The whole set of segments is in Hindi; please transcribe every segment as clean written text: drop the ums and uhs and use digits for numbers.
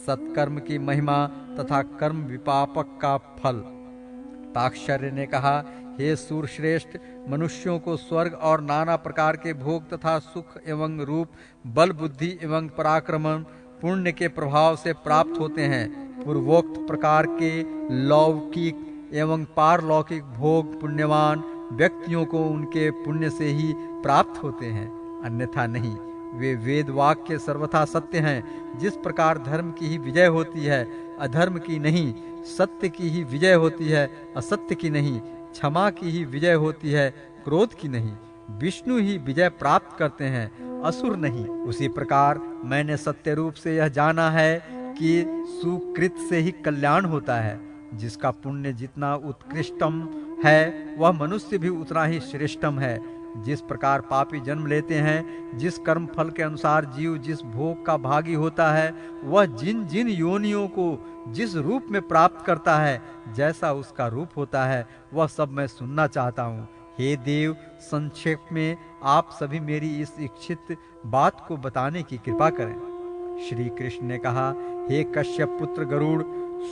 सत्कर्म की महिमा तथा कर्म विपापक का फल। ताक्षर्य ने कहा, हे सूरश्रेष्ठ, मनुष्यों को स्वर्ग और नाना प्रकार के भोग तथा सुख एवं रूप, बल, बुद्धि एवं पराक्रम पुण्य के प्रभाव से प्राप्त होते हैं। पूर्वोक्त प्रकार के लौकिक एवं पारलौकिक भोग पुण्यवान व्यक्तियों को उनके पुण्य से ही प्राप्त होते हैं, अन्यथा नहीं। वे वेद वाक्य सर्वथा सत्य हैं। जिस प्रकार धर्म की ही विजय होती है, अधर्म की नहीं, सत्य की ही विजय होती है, असत्य की नहीं, क्षमा की ही विजय होती है, क्रोध की नहीं। विष्णु ही विजय प्राप्त करते हैं, असुर नहीं। उसी प्रकार मैंने सत्य रूप से यह जाना है कि सुकृत से ही कल्याण होता है। जिसका पुण्य जितना उत्कृष्टम है, वह मनुष्य भी उतना ही श्रेष्ठम है। जिस प्रकार पापी जन्म लेते हैं, जिस कर्म फल के अनुसार जीव जिस भोग का भागी होता है, वह जिन जिन योनियों को जिस रूप में प्राप्त करता है, जैसा उसका रूप होता है, वह सब मैं सुनना चाहता हूँ। हे देव, संक्षेप में आप सभी मेरी इस इच्छित बात को बताने की कृपा करें। श्री कृष्ण ने कहा, हे कश्यप पुत्र गरुड़,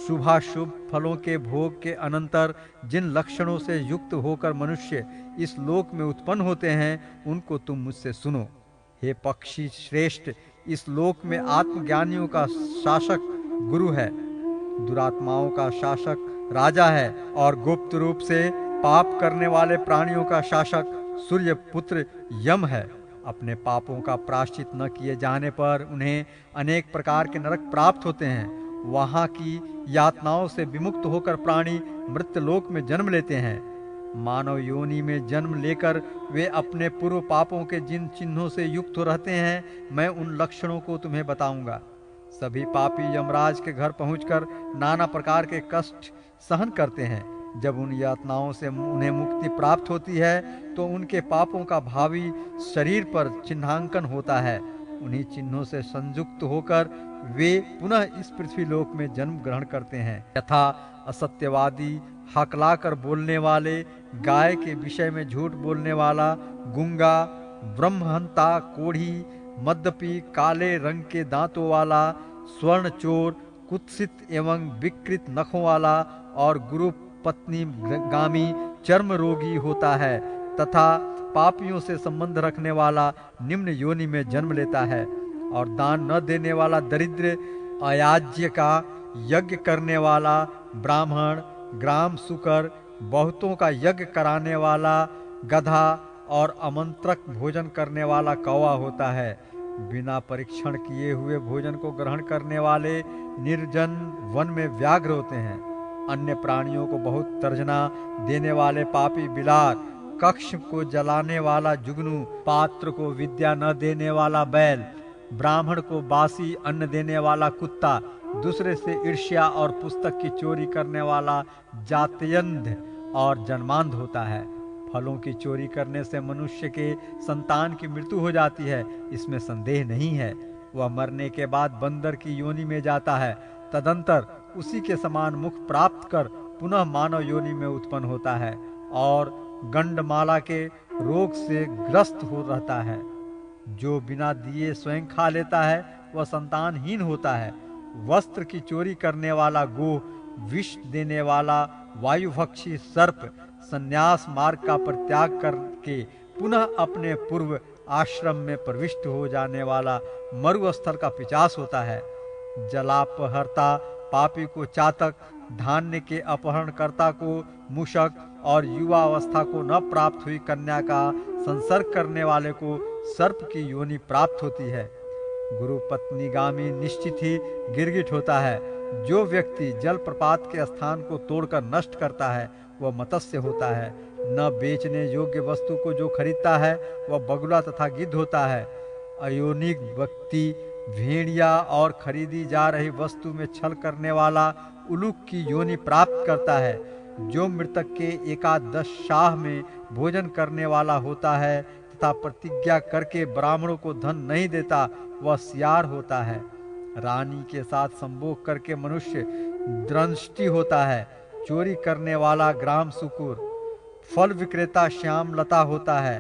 शुभाशुभ फलों के भोग के अनंतर जिन लक्षणों से युक्त होकर मनुष्य इस लोक में उत्पन्न होते हैं, उनको तुम मुझसे सुनो। हे पक्षी श्रेष्ठ, इस लोक में आत्मज्ञानियों का शासक गुरु है, दुरात्माओं का शासक राजा है, और गुप्त रूप से पाप करने वाले प्राणियों का शासक सूर्य पुत्र यम है। अपने पापों का प्रायश्चित न किए जाने पर उन्हें अनेक प्रकार के नरक प्राप्त होते हैं। वहाँ की यातनाओं से विमुक्त होकर प्राणी मृत्यलोक में जन्म लेते हैं। मानव योनि में जन्म लेकर वे अपने पूर्व पापों के जिन चिन्हों से युक्त हो रहते हैं, मैं उन लक्षणों को तुम्हें बताऊंगा। सभी पापी यमराज के घर पहुंचकर नाना प्रकार के कष्ट सहन करते हैं। जब उन यातनाओं से उन्हें मुक्ति प्राप्त होती है, तो उनके पापों का भावी शरीर पर चिन्हांकन होता है। उन्हीं चिन्हों से संयुक्त होकर वे पुनः इस पृथ्वी लोक में जन्म ग्रहण करते हैं। यथा असत्यवादी, हकलाकर बोलने वाले, गाय के विषय में झूठ बोलने वाला, गुंगा, ब्रह्महंता, कोढ़ी, मद्यपी, काले रंग के दांतों वाला, स्वर्ण चोर, कुत्सित एवं विकृत नखों वाला और गुरु पत्नी गामी चर्म रोगी होता है, तथा पापियों से संबंध रखने वाला निम्न योनि में जन्म लेता है। और दान न देने वाला दरिद्र, अयाज्य का यज्ञ करने वाला ब्राह्मण, ग्राम सुकर, बहुतों का यज्ञ कराने वाला गधा और आमंत्रक भोजन करने वाला कौवा होता है। बिना परीक्षण किए हुए भोजन को ग्रहण करने वाले निर्जन वन में व्याघ्र होते हैं। अन्य प्राणियों को बहुत तर्जना देने वाले पापी बिलार, कक्ष को जलाने वाला जुगनू, पात्र को विद्या न देने वाला बैल, ब्राह्मण को बासी अन्न देने वाला कुत्ता, दूसरे से ईर्ष्या और पुस्तक की चोरी करने वाला जात्यंध और जन्मांध होता है। फलों की चोरी करने से मनुष्य के संतान की मृत्यु हो जाती है, इसमें संदेह नहीं है। वह मरने के बाद बंदर की योनि में जाता है, तदंतर उसी के समान मुख प्राप्त कर पुनः मानव योनि में उत्पन्न होता है और गंडमाला के रोग से ग्रस्त हो रहता है। जो बिना दिए स्वयं खा लेता है, वह संतानहीन होता है। वस्त्र की चोरी करने वाला गोह, विष देने वाला वायुभक्षी सर्प, संन्यास मार्ग का परित्याग करके पुनः अपने पूर्व आश्रम में प्रविष्ट हो जाने वाला मरुस्थल का पिशाच होता है। जलापहर्ता पापी को चातक, धान्य के अपहरणकर्ता को मूषक और युवा अवस्था को न प्राप्त हुई कन्या का संसर्ग करने वाले को सर्प की योनि प्राप्त होती है। गुरु पत्नीगामी निश्चित ही गिरगिट होता है। जो व्यक्ति जल प्रपात के स्थान को तोड़कर नष्ट करता है, वह मत्स्य होता है। न बेचने योग्य वस्तु को जो खरीदता है, वह बगुला तथा गिद्ध होता है। अयोनिक व्यक्ति भेड़िया और खरीदी जा रही वस्तु में छल करने वाला उलूक की योनि प्राप्त करता है। जो मृतक के एकादश शाह में भोजन करने वाला होता है तथा प्रतिज्ञा करके ब्राह्मणों को धन नहीं देता, वह सियार होता है। रानी के साथ संभोग करके मनुष्य दृष्टि होता है। चोरी करने वाला ग्राम सुकुर, फल विक्रेता श्याम लता होता है।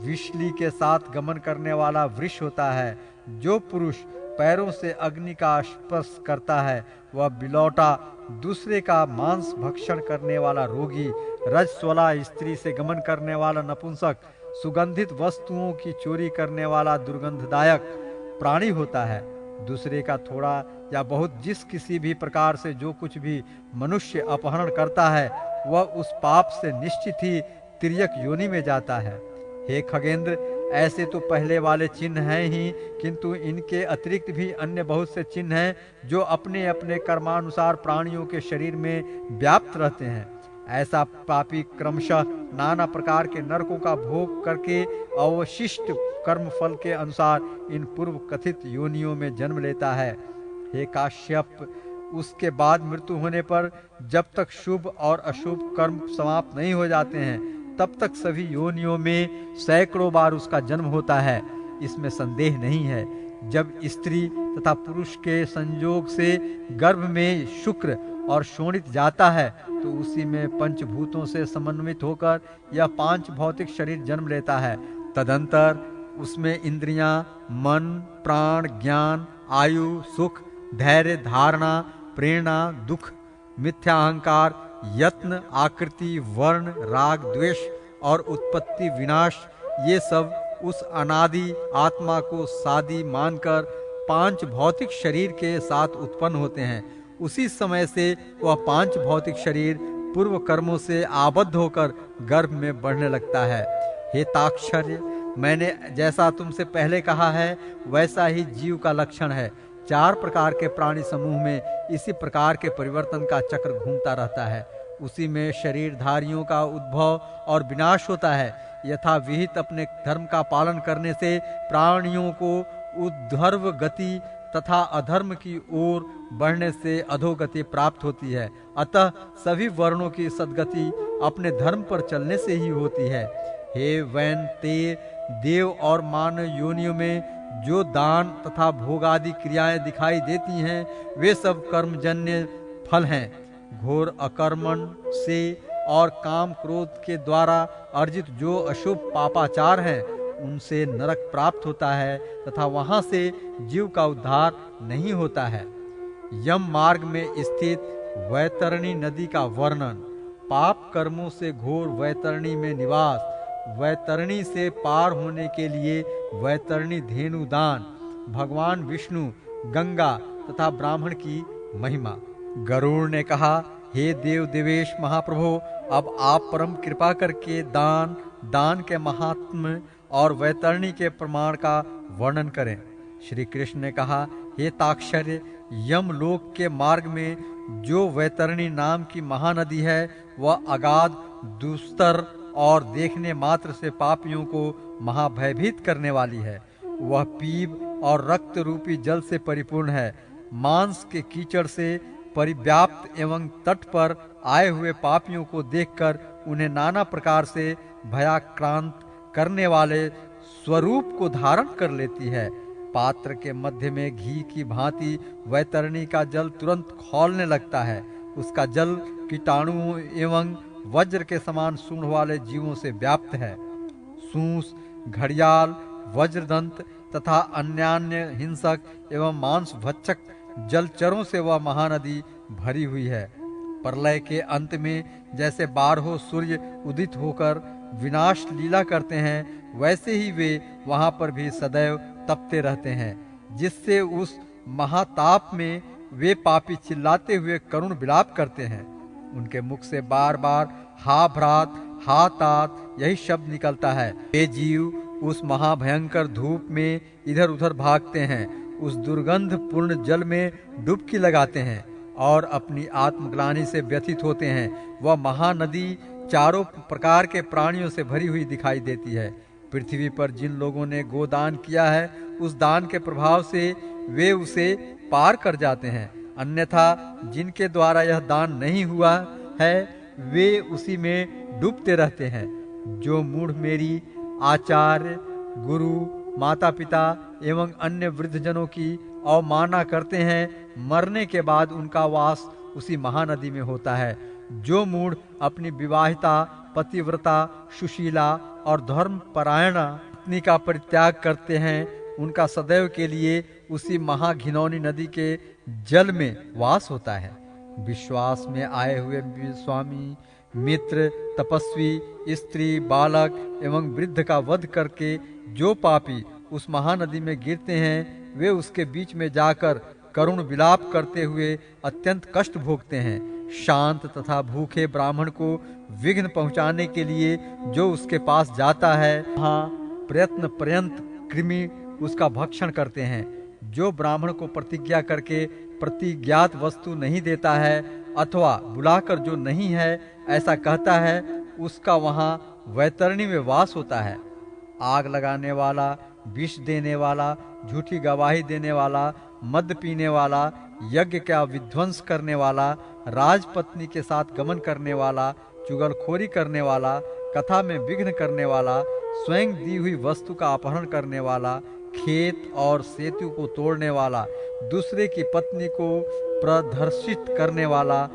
विषली के साथ गमन करने वाला वृष होता है। जो पुरुष पैरों से अग्नि का स्पर्श करता है, वह बिलौटा, दूसरे का मांस भक्षण करने वाला रोगी, रजस्वला स्त्री से गमन करने वाला नपुंसक, सुगंधित वस्तुओं की चोरी करने वाला दुर्गंधदायक प्राणी होता है। दूसरे का थोड़ा या बहुत जिस किसी भी प्रकार से जो कुछ भी मनुष्य अपहरण करता है, वह उस पाप से निश्चित ही तिर्यक योनि में जाता है। हे खगेंद्र, ऐसे तो पहले वाले चिन्ह हैं ही, किंतु इनके अतिरिक्त भी अन्य बहुत से चिन्ह हैं जो अपने अपने कर्मानुसार प्राणियों के शरीर में व्याप्त रहते हैं। ऐसा पापी क्रमशः नाना प्रकार के नरकों का भोग करके अवशिष्ट कर्म फल के अनुसार इन पूर्व कथित योनियों में जन्म लेता है। हे काश्यप, उसके बाद मृत्यु होने पर जब तक शुभ और अशुभ कर्म समाप्त नहीं हो जाते हैं, तब तक सभी योनियों में सैकड़ों बार उसका जन्म होता है, इसमें संदेह नहीं है। जब स्त्री तथा पुरुष के संयोग से गर्भ में शुक्र और शोणित जाता है, तो उसी में पंचभूतों से समन्वित होकर यह 5 भौतिक शरीर जन्म लेता है। तदंतर उसमें इंद्रियां, मन, प्राण, ज्ञान, आयु, सुख, धैर्य, धारणा, प्रेरणा, दुख, मिथ्या अहंकार, यत्न, आकृति, वर्ण, राग, द्वेष और उत्पत्ति विनाश, ये सब उस अनादि आत्मा को सादी मानकर 5 भौतिक शरीर के साथ उत्पन्न होते हैं। उसी समय से वह 5 भौतिक शरीर पूर्व कर्मों से आबद्ध होकर गर्भ में बढ़ने लगता है। हे ताक्षर्य, मैंने जैसा तुमसे पहले कहा है, वैसा ही जीव का लक्षण है। 4 प्रकार के प्राणी समूह में इसी प्रकार के परिवर्तन का चक्र घूमता रहता है। उसी में शरीरधारियों का उद्भव और विनाश होता है। यथा विहित अपने धर्म का पालन करने से प्राणियों को ऊर्ध्व गति तथा अधर्म की ओर बढ़ने से अधोगति प्राप्त होती है। अतः सभी वर्णों की सद्गति अपने धर्म पर चलने से ही होती है। हे वैन, ते देव और मानव योनियों में जो दान तथा भोग आदि क्रियाएं दिखाई देती हैं, वे सब कर्मजन्य फल हैं। घोर अकर्मण से और काम क्रोध के द्वारा अर्जित जो अशुभ पापाचार हैं, उनसे नरक प्राप्त होता है तथा वहां से जीव का उद्धार नहीं होता है। यम मार्ग में स्थित वैतरणी नदी का वर्णन। पाप कर्मों से घोर वैतरणी में निवास। वैतरणी से पार होने के लिए वैतरणी धेनु दान। भगवान विष्णु, गंगा तथा ब्राह्मण की महिमा। गरुड़ ने कहा, हे देव देवेश महाप्रभु, अब आप परम कृपा करके दान के महात्म्य और वैतरणी के प्रमाण का वर्णन करें। श्री कृष्ण ने कहा, हे ताक्षर्य, यमलोक के मार्ग में जो वैतरणी नाम की महानदी है, वह अगाध, दुस्तर और देखने मात्र से पापियों को महाभयभीत करने वाली है। वह पीप और रक्त रूपी जल से परिपूर्ण है। मांस के कीचड़ से परिव्याप्त एवं तट पर आए हुए पापियों को देखकर उन्हें नाना प्रकार से भयाक्रांत करने वाले स्वरूप को धारण कर लेती है। पात्र के मध्य में घी की भांति वैतरणी का जल तुरंत खौलने लगता है। उसका जल कीटाणुओं एवं वज्र के समान सूंड वाले जीवों से व्याप्त है। सूंस, घड़ियाल, वज्रदंत तथा अन्यान्य हिंसक एवं मांस भक्षक जलचरों से वह महानदी भरी हुई है। प्रलय के अंत में जैसे 12 सूर्य उदित होकर विनाश लीला करते हैं, वैसे ही वे वहां पर भी सदैव तपते रहते हैं, जिससे उस महाताप में वे पापी चिल्लाते हुए करुण विलाप करते हैं। उनके मुख से बार बार हा भ्रात, हा तात यही शब्द निकलता है। वे जीव उस महाभयंकर धूप में इधर उधर भागते हैं, उस दुर्गंध पूर्ण जल में डुबकी लगाते हैं और अपनी आत्मग्लानि से व्यथित होते हैं। वह महानदी चारों प्रकार के प्राणियों से भरी हुई दिखाई देती है। पृथ्वी पर जिन लोगों ने गोदान किया है, उस दान के प्रभाव से वे उसे पार कर जाते हैं। अन्यथा जिनके द्वारा यह दान नहीं हुआ है, वे उसी में डूबते रहते हैं। जो मूढ़ मेरी आचार्य, गुरु, माता पिता एवं अन्य वृद्धजनों की अवमानना करते हैं, मरने के बाद उनका वास उसी महानदी में होता है। जो मूढ़ अपनी विवाहिता, पतिव्रता, सुशीला और धर्म परायणा पत्नी का परित्याग करते हैं, उनका सदैव के लिए उसी महाघिनौनी नदी के जल में वास होता है। विश्वास में आए हुए स्वामी, मित्र, तपस्वी, स्त्री, बालक एवं वृद्ध का वध करके जो पापी उस महानदी में गिरते हैं, वे उसके बीच में जाकर करुण विलाप करते हुए अत्यंत कष्ट भोगते हैं। शांत तथा भूखे ब्राह्मण को विघ्न पहुंचाने के लिए जो उसके पास जाता है, वहाँ प्रयत्न पर्यंत कृमि उसका भक्षण करते हैं। जो ब्राह्मण को प्रतिज्ञा करके प्रतिज्ञात वस्तु नहीं देता है अथवा बुलाकर जो नहीं है ऐसा कहता है, उसका वहाँ वैतरणी में वास होता है। आग लगाने वाला, विष देने वाला, झूठी गवाही देने वाला, मद पीने वाला, यज्ञ का विध्वंस करने वाला, राजपत्नी के साथ गमन करने वाला, चुगलखोरी करने वाला, कथा में विघ्न करने वाला, स्वयं दी हुई वस्तु का अपहरण करने वाला, खेत और सेतु को तोड़ने वाला, दूसरे की पत्नी को प्रदर्शित करने वाला,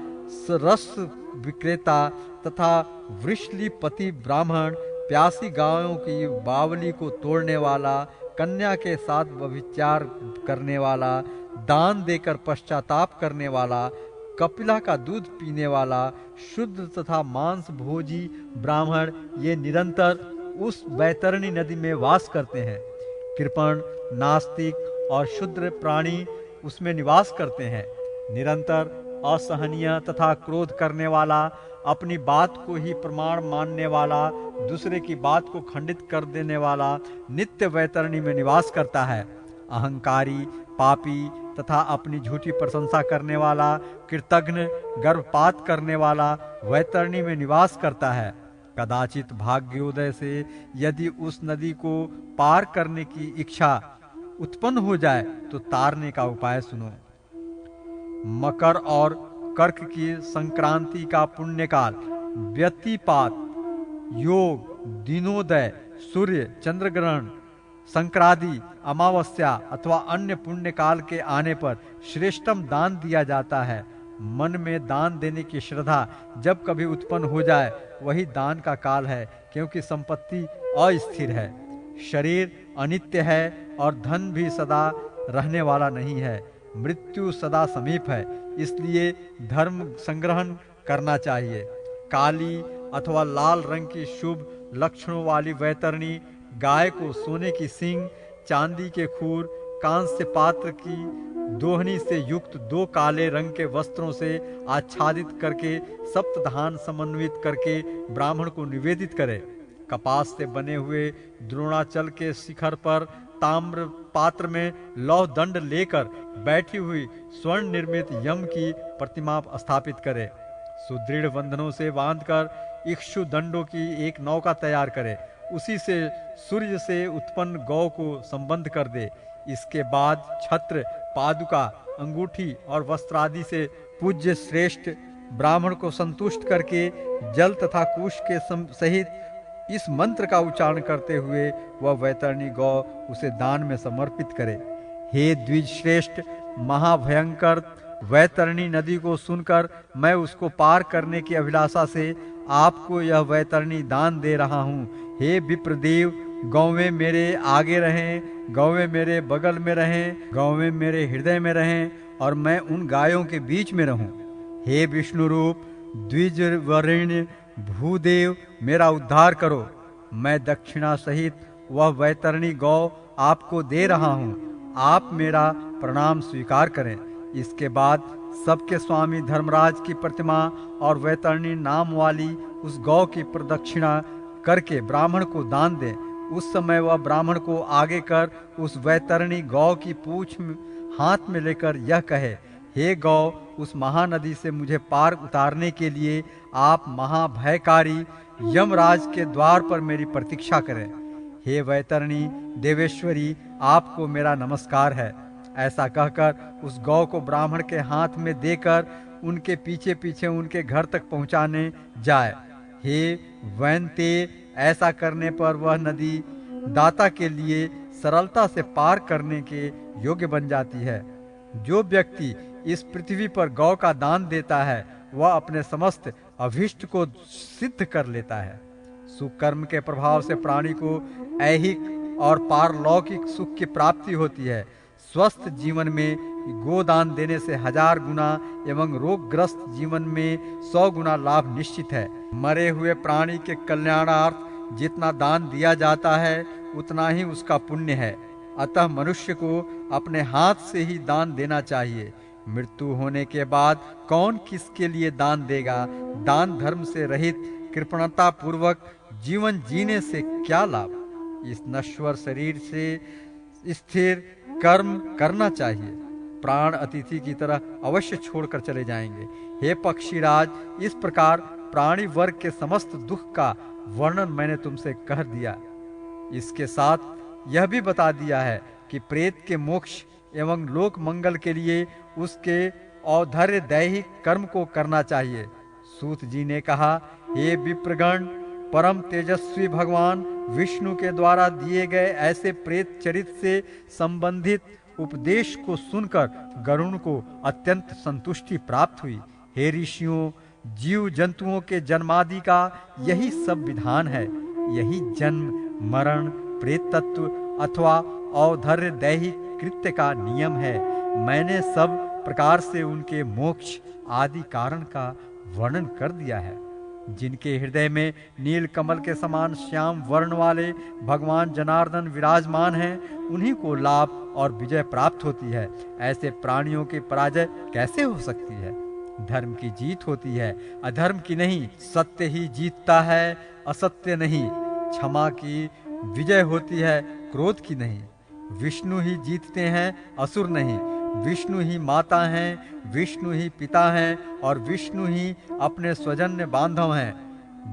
रस विक्रेता तथा वृषलीपति ब्राह्मण, प्यासी गायों की बावली को तोड़ने वाला, कन्या के साथ व्यभिचार करने वाला, दान देकर पश्चाताप करने वाला, कपिला का दूध पीने वाला, शुद्ध तथा मांस भोजी ब्राह्मण, ये निरंतर उस वैतरणी नदी में वास करते हैं। कृपण, नास्तिक और शूद्र प्राणी उसमें निवास करते हैं। निरंतर असहनीय तथा क्रोध करने वाला, अपनी बात को ही प्रमाण मानने वाला, दूसरे की बात को खंडित कर देने वाला नित्य वैतरणी में निवास करता है। अहंकारी, पापी तथा अपनी झूठी प्रशंसा करने वाला, कृतघ्न, गर्भपात करने वाला वैतरणी में निवास करता है। कदाचित भाग्योदय से यदि उस नदी को पार करने की इच्छा उत्पन्न हो जाए तो तारने का उपाय सुनो। मकर और कर्क की संक्रांति का पुण्यकाल, व्यतिपात योग, दिनोदय, सूर्य चंद्रग्रहण, संक्रांति, अमावस्या अथवा अन्य पुण्य काल के आने पर श्रेष्ठतम दान दिया जाता है। मन में दान देने की श्रद्धा जब कभी उत्पन्न हो जाए वही दान का काल है, क्योंकि संपत्ति अस्थिर है, शरीर अनित्य है और धन भी सदा रहने वाला नहीं है। मृत्यु सदा समीप है, इसलिए धर्म संग्रहण करना चाहिए। काली अथवा लाल रंग की शुभ लक्षणों वाली वैतरणी गाय को सोने की सींग, चांदी के खूर, कांस्य पात्र की दोहनी से युक्त 2 काले रंग के वस्त्रों से आच्छादित करके सप्तधान समन्वित करके ब्राह्मण को निवेदित करे। कपास से बने हुए द्रोणाचल के शिखर पर ताम्र पात्र में लौह दंड लेकर बैठी हुई स्वर्ण निर्मित यम की प्रतिमा स्थापित करे। सुदृढ़ बंधनों से बांधकर इक्षु दंडों की एक नौका तैयार करे। उसी से सूर्य से उत्पन्न गौ को संबंध कर दे। इसके बाद छत्र, पादुका, अंगूठी और वस्त्रादि से पूज्य श्रेष्ठ ब्राह्मण को संतुष्ट करके जल तथा कुश के सहित इस मंत्र का उच्चारण करते हुए वह वैतरणी गौ उसे दान में समर्पित करे। हे द्विज श्रेष्ठ, महाभयंकर वैतरणी नदी को सुनकर मैं उसको पार करने की अभिलाषा से आपको यह वैतरणी दान दे रहा हूँ। हे विप्रदेव, गौवें मेरे आगे रहें, गौवें मेरे बगल में रहें, गौवें मेरे हृदय में रहें और मैं उन गायों के बीच में रहूं। हे विष्णु रूप, द्विजवरेण्य भूदेव, मेरा उद्धार करो। मैं दक्षिणा सहित वह वैतरणी गौ आपको दे रहा हूँ, आप मेरा प्रणाम स्वीकार करें। इसके बाद सबके स्वामी धर्मराज की प्रतिमा और वैतरणी नाम वाली उस गौ की प्रदक्षिणा करके ब्राह्मण को दान दें। उस समय वह ब्राह्मण को आगे कर उस वैतरणी गौ की पूंछ हाथ में लेकर यह कहे, हे गौ, उस महानदी से मुझे पार उतारने के लिए आप महाभयकारी यमराज के द्वार पर मेरी प्रतीक्षा करें। हे वैतरणी देवेश्वरी, आपको मेरा नमस्कार है। ऐसा कहकर उस गौ को ब्राह्मण के हाथ में देकर उनके पीछे पीछे उनके घर तक पहुंचाने जाए। हे वैनते, ऐसा करने पर वह नदी दाता के लिए सरलता से पार करने के योग्य बन जाती है। जो व्यक्ति इस पृथ्वी पर गौ का दान देता है वह अपने समस्त अभीष्ट को सिद्ध कर लेता है। सुकर्म के प्रभाव से प्राणी को ऐहिक और पारलौकिक सुख की प्राप्ति होती है। स्वस्थ जीवन में गोदान देने से 1000 गुना एवं रोगग्रस्त जीवन में 100 गुना लाभ निश्चित है। मरे हुए प्राणी के कल्याणार्थ जितना दान दिया जाता है उतना ही उसका पुण्य है। अतः मनुष्य को अपने हाथ से ही दान देना चाहिए। मृत्यु होने के बाद कौन किसके लिए दान देगा? दान धर्म से रहित कृपणता पूर्वक जीवन जीने से क्या लाभ? इस नश्वर शरीर से स्थिर कर्म करना चाहिए। प्राण अतिथि की तरह अवश्य छोड़कर चले जाएंगे। हे पक्षीराज, इस प्रकार प्राणी वर्ग के समस्त दुख का वर्णन मैंने तुमसे कह दिया। इसके साथ यह भी बता दिया है कि प्रेत के मोक्ष एवं लोक मंगल के लिए उसके औद्धर्य दैहिक कर्म को करना चाहिए। सूत जी ने कहा, हे विप्रगण, परम तेजस्वी भगवान विष्णु के द्वारा दिए गए ऐसे प्रेत चरित्र से संबंधित उपदेश को सुनकर गरुण को अत्यंत संतुष्टि प्राप्त हुई। हे ऋषियों, जीव जंतुओं के जन्मादि का यही सब विधान है। यही जन्म मरण प्रेतत्व अथवा औद्धर्य दैहिक कृत्य का नियम है। मैंने सब प्रकार से उनके मोक्ष आदि कारण का वर्णन कर दिया है। जिनके हृदय में नील कमल के समान श्याम वर्ण वाले भगवान जनार्दन विराजमान हैं, उन्हीं को लाभ और विजय प्राप्त होती है। ऐसे प्राणियों की पराजय कैसे हो सकती है? धर्म की जीत होती है, अधर्म की नहीं। सत्य ही जीतता है, असत्य नहीं। क्षमा की विजय होती है, क्रोध की नहीं। विष्णु ही जीतते हैं, असुर नहीं। विष्णु ही माता हैं, विष्णु ही पिता हैं और विष्णु ही अपने स्वजन्य बांधव हैं।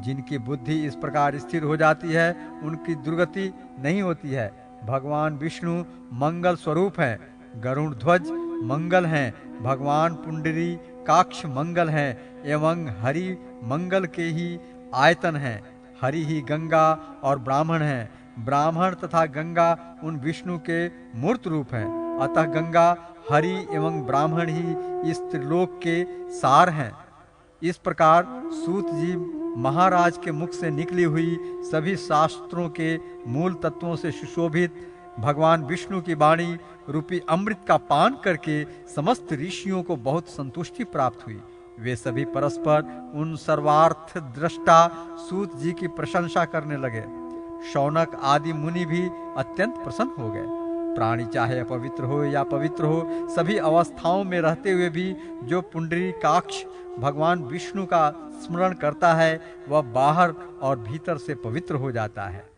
जिनकी बुद्धि इस प्रकार स्थिर हो जाती है, उनकी दुर्गति नहीं होती है। भगवान विष्णु मंगल स्वरूप हैं, गरुड़ ध्वज मंगल हैं, भगवान पुंडरी काक्ष मंगल हैं एवं हरि मंगल के ही आयतन हैं। हरि ही गंगा और ब्राह्मण हैं। ब्राह्मण तथा गंगा उन विष्णु के मूर्त रूप हैं। अतः गंगा, हरि एवं ब्राह्मण ही इस त्रिलोक के सार हैं। इस प्रकार सूत जी महाराज के मुख से निकली हुई सभी शास्त्रों के मूल तत्वों से सुशोभित भगवान विष्णु की वाणी रूपी अमृत का पान करके समस्त ऋषियों को बहुत संतुष्टि प्राप्त हुई। वे सभी परस्पर उन सर्वार्थ दृष्टा सूत जी की प्रशंसा करने लगे। शौनक आदि मुनि भी अत्यंत प्रसन्न हो गए। प्राणी चाहे अपवित्र हो या पवित्र हो, सभी अवस्थाओं में रहते हुए भी जो पुंडरीकाक्ष भगवान विष्णु का स्मरण करता है, वह बाहर और भीतर से पवित्र हो जाता है।